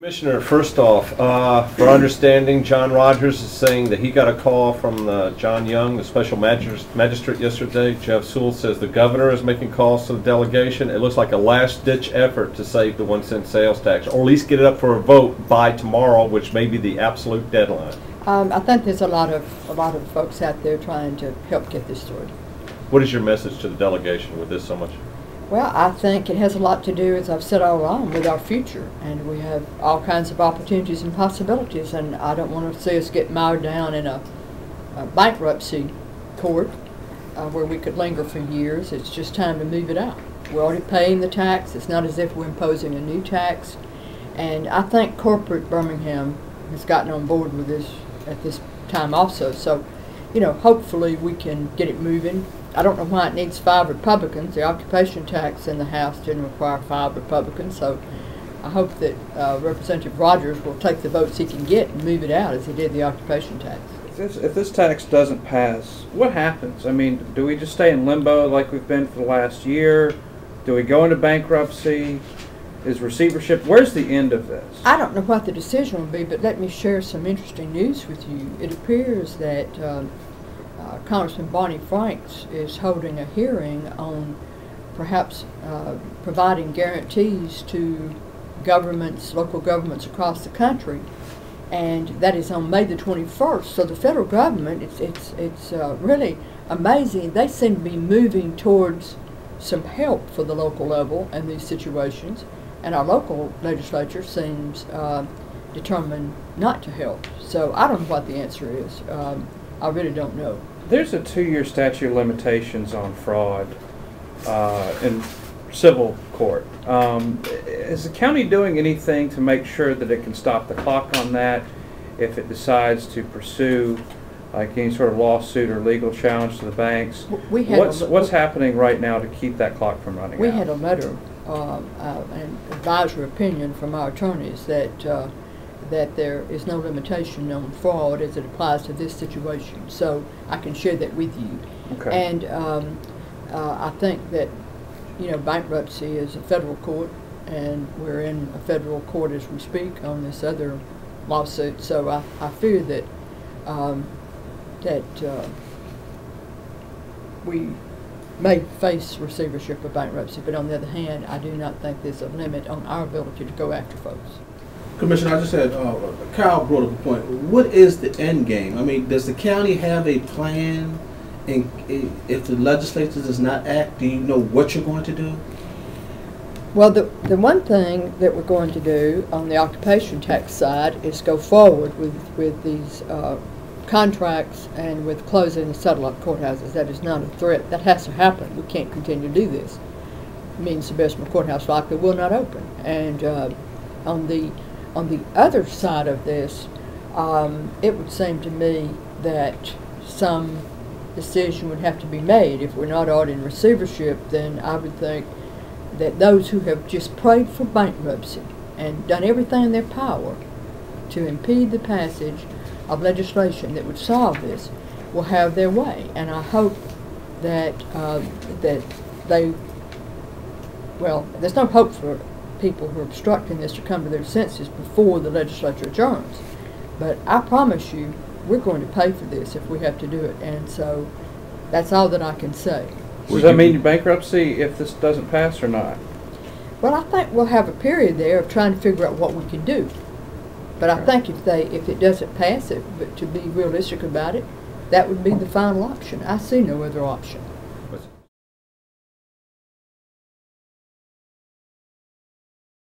Commissioner, first off, for understanding, John Rogers is saying that he got a call from John Young, the special magistrate yesterday. Jeff Sewell says the governor is making calls to the delegation. It looks like a last-ditch effort to save the 1-cent sales tax, or at least get it up for a vote by tomorrow, which may be the absolute deadline. I think there's a lot of folks out there trying to help get this through. What is your message to the delegation with this so much? Well, I think it has a lot to do, as I've said all along, with our future, and we have all kinds of opportunities and possibilities, and I don't want to see us get mired down in a bankruptcy court where we could linger for years. It's just time to move it out. We're already paying the tax. It's not as if we're imposing a new tax, and I think corporate Birmingham has gotten on board with this at this time also. So, you know, hopefully we can get it moving. I don't know why it needs 5 Republicans. The occupation tax in the House didn't require 5 Republicans, so I hope that Representative Rogers will take the votes he can get and move it out as he did the occupation tax. If this tax doesn't pass, what happens? I mean, do we just stay in limbo like we've been for the last year? Do we go into bankruptcy? Is receivership? Where's the end of this? I don't know what the decision will be, but let me share some interesting news with you. It appears that Congressman Barney Franks is holding a hearing on perhaps providing guarantees to governments, local governments across the country, and that is on May the 21st. So the federal government, it's really amazing. They seem to be moving towards some help for the local level in these situations, and our local legislature seems determined not to help. So I don't know what the answer is. I really don't know. There's a 2-year statute of limitations on fraud in civil court. Is the county doing anything to make sure that it can stop the clock on that if it decides to pursue like any sort of lawsuit or legal challenge to the banks? What's happening right now to keep that clock from running out? We had a letter, an advisory opinion from our attorneys that that there is no limitation on fraud as it applies to this situation. So I can share that with you. Okay. And I think that, you know, bankruptcy is a federal court, and we're in a federal court as we speak on this other lawsuit. So I fear that we may face receivership of bankruptcy, but on the other hand, I do not think there's a limit on our ability to go after folks. Commissioner, I just had, Kyle brought up a point. What is the end game? I mean, does the county have a plan? And if the legislature does not act, do you know what you're going to do? Well, the one thing that we're going to do on the occupation tax side is go forward with these contracts and with closing the satellite courthouses. That is not a threat. That has to happen. We can't continue to do this. It means the Bessemer Courthouse likely will not open. And on the other side of this, it would seem to me that some decision would have to be made. If we're not out in receivership, then I would think that those who have just prayed for bankruptcy and done everything in their power to impede the passage of legislation that would solve this will have their way. And I hope that well, there's no hope for people who are obstructing this to come to their senses before the legislature adjourns. But I promise you, we're going to pay for this if we have to do it, and so that's all that I can say. Does that mean bankruptcy if this doesn't pass or not? Well, I think we'll have a period there of trying to figure out what we can do. But I think if it doesn't pass, but to be realistic about it, that would be the final option. I see no other option.